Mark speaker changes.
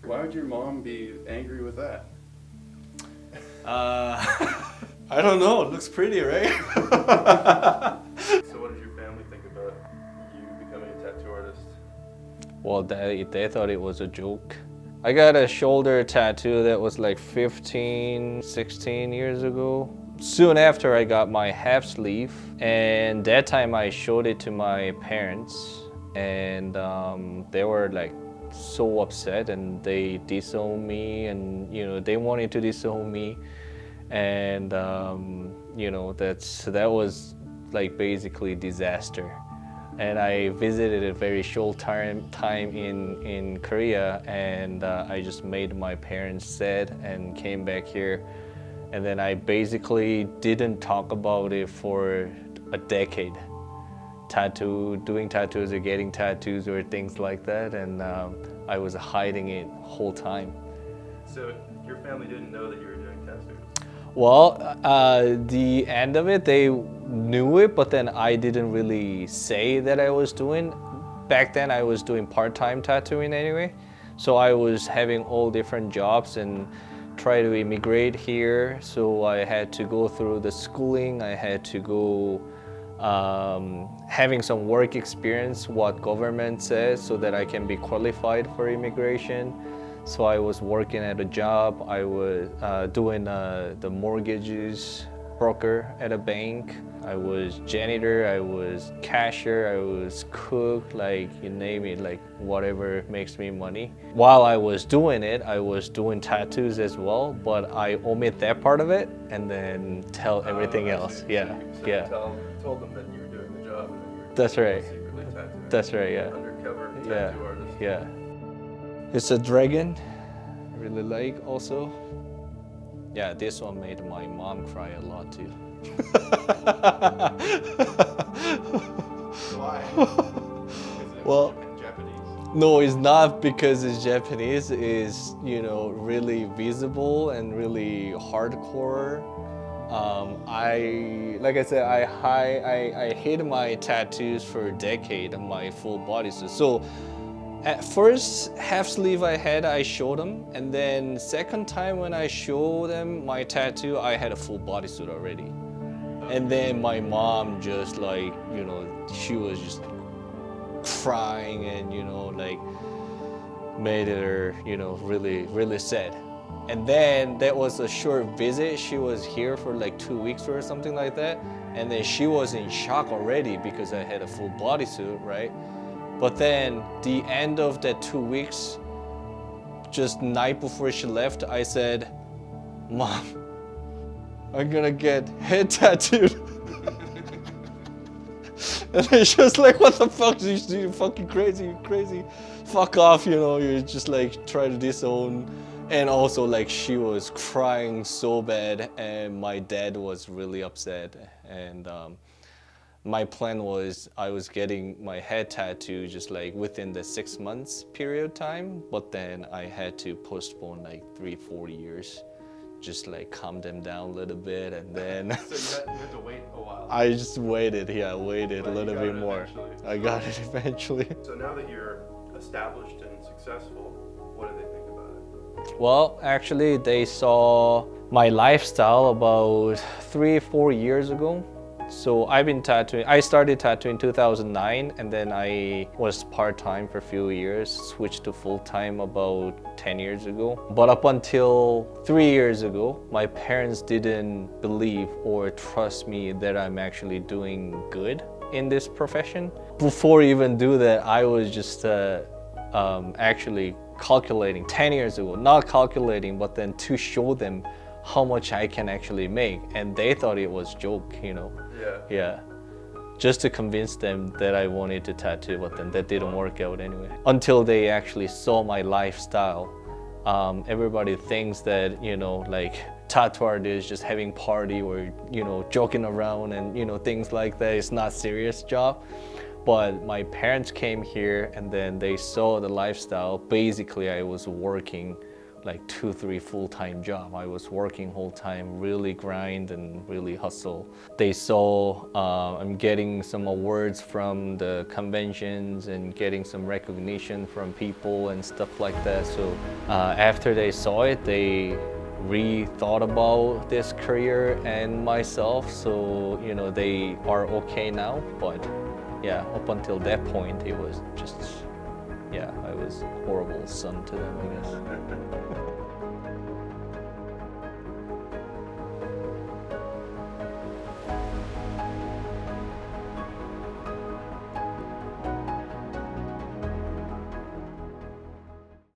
Speaker 1: Why would your mom be angry with that?
Speaker 2: I don't know. It looks pretty, right?
Speaker 1: So what did your family think about you becoming a tattoo artist?
Speaker 2: Well, they thought it was a joke. I got a shoulder tattoo that was like 15, 16 years ago. Soon after I got my half sleeve, and that time I showed it to my parents, and they were like so upset, and they disowned me, and they wanted to disown me, and that was like basically disaster. And I visited a very short time in Korea, and I just made my parents sad and came back here. And then I basically didn't talk about it for a decade. Doing tattoos or getting tattoos or things like that, and I was hiding it whole time.
Speaker 1: So your family didn't know that you were doing tattoos?
Speaker 2: Well, the end of it, they knew it, but then I didn't really say that I was doing. Back then, I was doing part-time tattooing anyway, so I was having all different jobs and try to immigrate here. So I had to go through the schooling. I had to go having some work experience, what government says, so that I can be qualified for immigration. So I was working at a job. I was doing the mortgages broker at a bank. I was janitor. I was cashier. I was cook. Like you name it, like whatever makes me money. While I was doing it, I was doing tattoos as well. But I omit that part of it and then tell everything else. Yeah,
Speaker 1: So
Speaker 2: yeah.
Speaker 1: you told them that you were doing the job and then you were
Speaker 2: That's right.
Speaker 1: secretly tattooing.
Speaker 2: That's right. Yeah.
Speaker 1: Undercover
Speaker 2: Yeah.
Speaker 1: tattoo artist.
Speaker 2: Yeah. It's a dragon. I really like also. Yeah, this one made my mom cry a lot too.
Speaker 1: Why?
Speaker 2: Well,
Speaker 1: Japanese.
Speaker 2: no, it's not because it's Japanese. It's really visible and really hardcore. Like I said, I hid my tattoos for a decade on my full body. So at first half sleeve I showed them, and then second time when I showed them my tattoo, I had a full bodysuit already. And then my mom just like, she was just crying and, like made her, really, really sad. And then there was a short visit. She was here for like 2 weeks or something like that. And then she was in shock already because I had a full bodysuit, right? But then the end of that 2 weeks, just night before she left, I said, "Mom, I'm gonna get head tattooed." And then she was like, "What the fuck? You fucking crazy, you crazy. Fuck off, you're just like trying to disown." And also like she was crying so bad and my dad was really upset. And my plan was I was getting my head tattoo just like within the 6 months period time, but then I had to postpone like 3-4 years, just like calm them down a little bit, and then
Speaker 1: So you had to wait a while.
Speaker 2: I just waited a
Speaker 1: But
Speaker 2: little
Speaker 1: you got
Speaker 2: bit
Speaker 1: it
Speaker 2: more.
Speaker 1: eventually.
Speaker 2: I got it eventually.
Speaker 1: So now that you're established and successful, what do they think about it?
Speaker 2: Well, actually, they saw my lifestyle about 3-4 years ago. So I've been tattooing. I started tattooing in 2009, and then I was part-time for a few years, switched to full-time about 10 years ago. But up until 3 years ago, my parents didn't believe or trust me that I'm actually doing good in this profession. Before I even do that, I was just actually calculating 10 years ago, not calculating, but then to show them how much I can actually make, and they thought it was joke, Yeah. Just to convince them that I wanted to tattoo, but then that didn't work out anyway. Until they actually saw my lifestyle. Everybody thinks that, like tattoo art is just having party or, joking around and, things like that. It's not serious job. But my parents came here and then they saw the lifestyle. Basically, I was working like 2-3 full-time job. I was working whole time, really grind and really hustle. They saw I'm getting some awards from the conventions and getting some recognition from people and stuff like that. So after they saw it, they rethought about this career and myself. So they are okay now. But yeah, up until that point, it was just I was a horrible son to them, I guess.